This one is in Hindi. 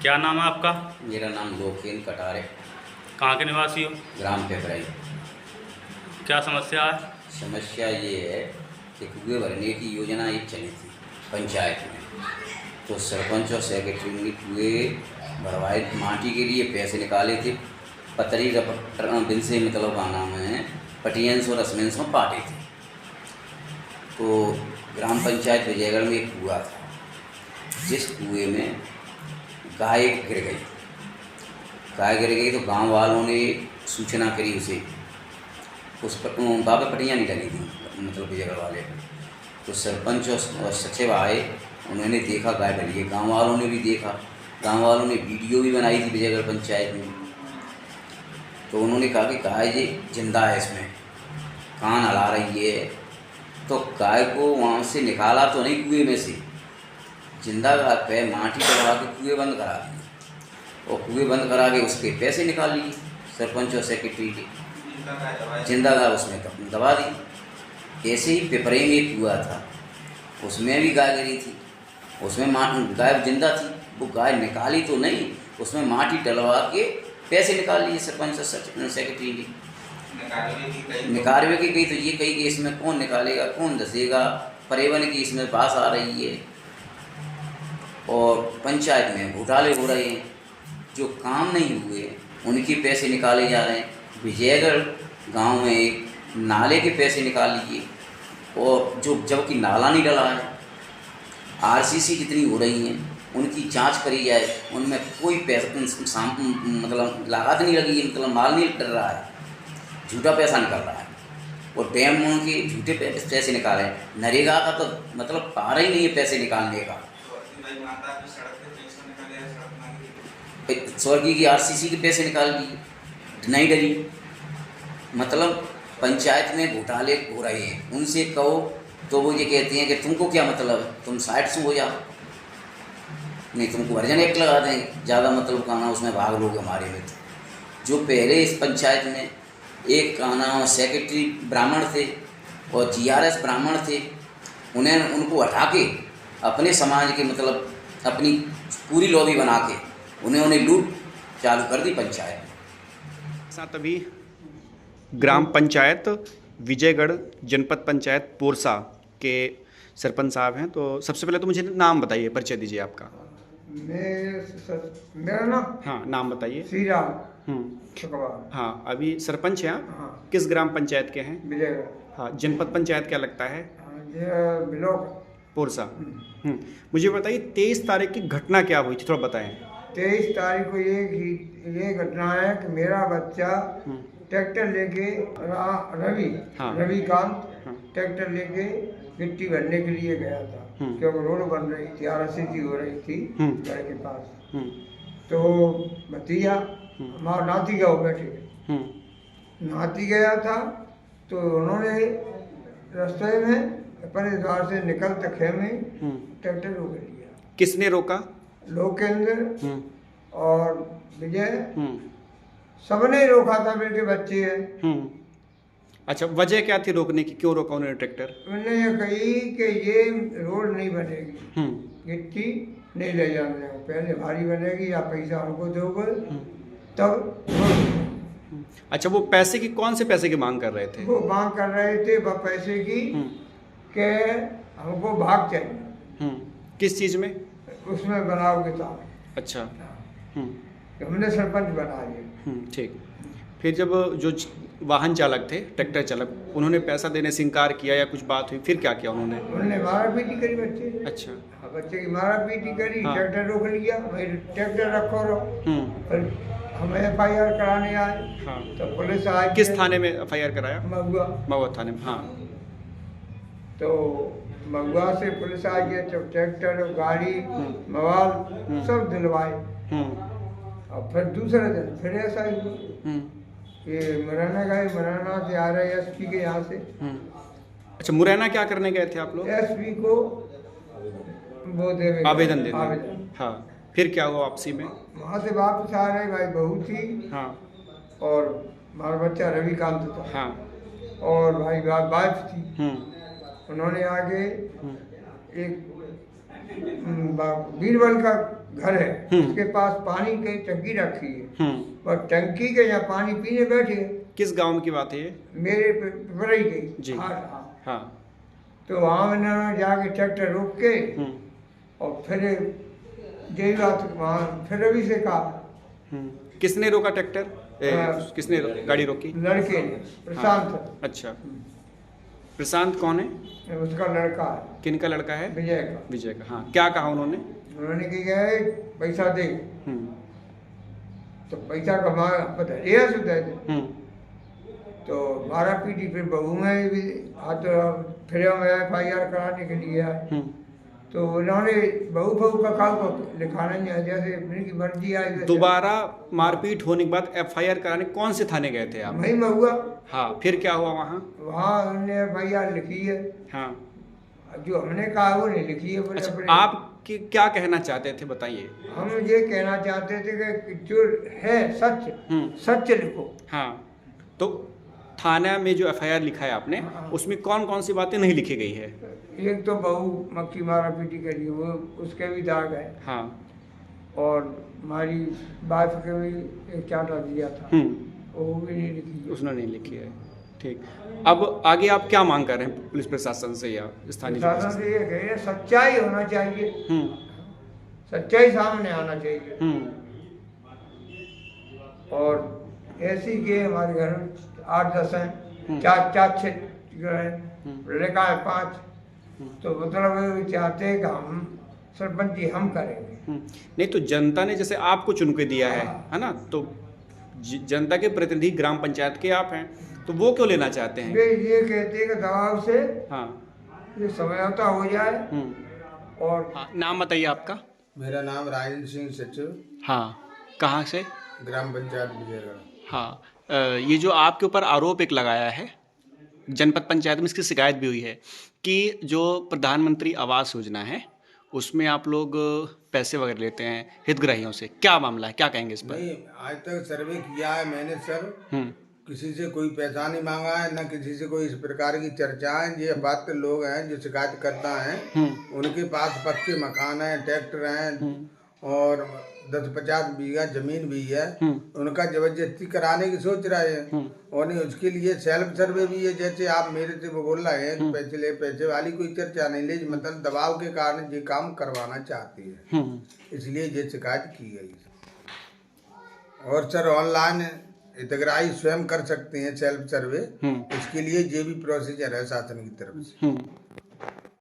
क्या नाम है आपका? मेरा नाम लोकेन कटारे, कहाँ के निवासी हो? ग्राम पेपराई। क्या समस्या है? समस्या ये है कि कुएं भरने की योजना एक चली थी पंचायत में, तो सरपंच और सेक्रेटरी ने कुएं भरवाए, माटी के लिए पैसे निकाले थे। पतरी दिन से मतलब का नाम है पटियंस और असमेंस में पाटे थे। तो ग्राम पंचायत विजयगढ़ में एक कुआं था, जिस कुएं में गाय गिर गई तो गांव वालों ने सूचना करी उसे, उस पर बाबा पटियाँ नहीं लगी थी मतलब विजयगढ़ वाले। तो सरपंच और सचिव आए, उन्होंने देखा गाय डली है, गाँव वालों ने भी देखा, गाँव वालों ने वीडियो भी बनाई थी विजयगढ़ पंचायत में। तो उन्होंने कहा कि गाय ये जिंदा है, इसमें कान हला रही है। तो गाय को वहाँ से निकाला तो नहीं कुएं में से, जिंदा गाय पे माटी डलवा के कुएं बंद करा दिए, और कुएं बंद करा के उसके पैसे निकाल लिए सरपंच और सेक्रेटरी के, जिंदा गाय उसमें दबा दी। ऐसे ही पिपरे में एक कुआं था, उसमें भी गाय गिरी थी, उसमें गाय जिंदा थी, वो गाय निकाली तो नहीं, उसमें माटी डलवा के पैसे निकाल लिए सरपंच और सेक्रेटरी ने। निकालवे की गई तो ये कही कि इसमें कौन निकालेगा, कौन दसेगा, परिवहन की इसमें पास आ रही है और पंचायत में घोटाले हो रहे हैं, जो काम नहीं हुए उनके पैसे निकाले जा रहे हैं। विजयगढ़ गांव में एक नाले के पैसे निकाल लिए, और जो जबकि नाला नहीं डला है, आरसीसी जितनी हो रही हैं उनकी जांच करी जाए, उनमें कोई पैसा मतलब लागत नहीं लगी है, मतलब माल नहीं डर रहा है, झूठा पैसा निकल रहा है, और डैम के झूठे पैसे निकाले हैं। नरेगा का तो मतलब पारा ही नहीं है पैसे निकालने का। स्वर्गीय की आरसीसी के पैसे निकाल दिए, नहीं डरी। मतलब पंचायत में घोटाले हो रहे हैं, उनसे कहो तो वो ये कहती हैं कि तुमको क्या मतलब है, तुम साइड से हो जाओ, नहीं तुमको वर्जन एक्ट लगा देंगे, ज़्यादा मतलब का ना उसमें भाग लोगे हमारे में। जो पहले इस पंचायत में एक का नाम सेक्रेटरी ब्राह्मण थे और जीआरएस ब्राह्मण थे, उनको हटा के अपने समाज के मतलब अपनी पूरी लॉबी बना के उन्होंने लूट चालू कर दी पंचायत में। साथ अभी ग्राम पंचायत विजयगढ़ जनपद पंचायत पोरसा के सरपंच साहब हैं। तो सबसे पहले तो मुझे नाम बताइए, परिचय दीजिए आपका। मेरा नाम, हाँ नाम बताइए। श्री राम। हाँ, अभी सरपंच हैं आप? हाँ। किस ग्राम पंचायत के हैं? विजयगढ़। हाँ, जनपद पंचायत क्या लगता है? ब्लॉक पोरसा। मुझे बताइए 23 तारीख की घटना क्या हुई थी, थोड़ा बताएं। 23 तारीख को ये घटना है कि मेरा बच्चा ट्रैक्टर लेके रविकांत ट्रैक्टर लेके गिट्टी भरने के लिए गया था, क्योंकि रोड बन रही थी, आरसीसी हो रही थी घर के पास। तो भतीजा हमारा नाती का बैठे नाती गया था, तो उन्होंने रास्ते में अपने द्वार से निकलते खेमे ट्रैक्टर रोक लिया। किसने रोका? लोकेंद्र और विजय, सबने रोका था, मेरे बच्चे हैं। अच्छा, वजह क्या थी रोकने की, क्यों रोका उन्होंने ट्रैक्टर? उन्होंने ये कही कि ये रोड नहीं बनेगी, गिट्टी नहीं ले जाने, पहले भारी बनेगी या पैसा हमको दोगे तब रोड। अच्छा, वो पैसे की, कौन से पैसे की मांग कर रहे थे? वो मांग कर रहे थे पैसे की कि हमको भाग चाहिए। किस चीज़ में? उसमें बनाओगे तो। अच्छा। हमने सरपंच बना दिए। ठीक। फिर जब जो वाहन चालक थे, ट्रैक्टर चालक, उन्होंने पैसा देने से इनकार किया या कुछ बात हुई, फिर क्या किया उन्होंने? उन्होंने मारा पीटी करी बच्चे। अच्छा। बच्चे की मारा पीटी करी। हाँ। ट्रैक्टर रोक लिया, भाई ट्रैक्टर रखो रहो। हम FIR कराने आए। हाँ। तो पुलिस आई। किस थाने में FIR कराया? महुआ थाने में। हाँ। तो महुआ से पुलिस आ गई, तो ट्रैक्टर गाड़ी मोबाइल सब दिलवाए। और फिर दूसरे दिन फिर ऐसा ही हुआ, ये मुरैना गए, मुरैना से आ रहे SP के यहाँ से। अच्छा, मुरैना क्या करने गए थे आप लोग? SP को वो देवे आवेदन देने। हाँ, फिर क्या हुआ आपसी में? वहाँ से वापस आ रहे, भाई बहू थी। हाँ। और हमारा बच्चा रविकांत था। हाँ। और भाई वाइफ थी। उन्होंने आगे एक बीरबल का घर है, उसके पास पानी की टंकी रखी है और टंकी के यहाँ पानी पीने बैठे। किस गांव की बात है ये? मेरे पिपरई की। जी। हाँ। हाँ। तो वहाँ मैंने जाके ट्रैक्टर रोक के और फिर यही बात वहाँ फिर अभी से कहा। किसने रोका ट्रैक्टर? किसने गाड़ी रोकी? लड़के ने, प्रशांत। हाँ। अच्छा, प्रशांत कौन है? उसका लड़का है। किनका लड़का है? विजय का। विजय का। हाँ, क्या कहा उन्होंने? उन्होंने क्या है, पैसा दे। तो पैसा कमा बताइए सुधर। तो मारा पीटी, फिर बहू में भी हाथ फिर FIR कराने के लिए आए। तो उन्होंने बहू का काम को लिखाना नहीं है, जैसे उनकी मर्जी आई। दोबारा मारपीट होने के बाद FIR कराने कौन से थाने गए थे आप? वही में हुआ। हाँ, फिर क्या हुआ वहाँ? वहाँ उन्होंने FIR लिखी है। हाँ, जो हमने कहा वो नहीं लिखी है। अच्छा, आप क्या कहना चाहते थे, बताइए। हम ये कहना चाहते थे कि जो है सच लिखो। हाँ, तो थाना में जो FIR लिखा है आपने, उसमें कौन कौन सी बातें नहीं लिखी गई है? एक तो बहू मक्खी मारा पीटी करी, वो उसके भी दाग है। हाँ। और हमारी वाइफ के भी एक चांटा दिया था, वो भी नहीं लिखी। उसने नहीं लिखी है। ठीक, अब आगे आप क्या मांग कर रहे हैं पुलिस प्रशासन से या स्थानीय प्रशासन से? ये कह रहे सच्चाई होना चाहिए, सच्चाई सामने आना चाहिए। और ऐसी के हमारे घर में 8-10 हैं, 4-6 लड़का है 5। तो मतलब चाहते हैं कि हम सरपंची हम करेंगे। नहीं तो जनता ने जैसे आपको चुन के दिया है ना, तो जनता के प्रतिनिधि ग्राम पंचायत के आप हैं, तो वो क्यों लेना चाहते हैं? वे ये कहते हैं कि दबाव से हाँ, ये समझौता हो जाए। और हाँ, नाम बताइए आपका। मेरा नाम राजेंद्र सिंह सचिव। हाँ, कहाँ से? ग्राम पंचायत विजयगढ़। हाँ, ये जो आपके ऊपर आरोप एक लगाया है, जनपद पंचायत में इसकी शिकायत भी हुई है कि जो प्रधानमंत्री आवास योजना है उसमें आप लोग पैसे वगैरह लेते हैं हितग्राहियों से, क्या मामला है, क्या कहेंगे इस पर? नहीं, आज तक सर्वे किया है मैंने सर, किसी से कोई पैसा नहीं मांगा है, न किसी से कोई इस प्रकार की चर्चा है। ये बात लोग हैं जो शिकायत करता है, उनके पास पक्के मकान हैं, ट्रैक्टर हैं और 10-50 बीघा जमीन भी है, उनका जबरदस्ती कराने की सोच रहे हैं। और नहीं, उसके लिए सेल्फ सर्वे भी है। जैसे आप मेरे से बोल रहे हैं पैसे ले, पैसे वाली कोई चर्चा नहीं ले, मतलब दबाव के कारण ये काम करवाना चाहती है, इसलिए ये शिकायत की गई। और सर ऑनलाइन हितग्राही स्वयं कर सकते हैं सेल्फ सर्वे, इसके लिए ये भी प्रोसीजर है शासन की तरफ से।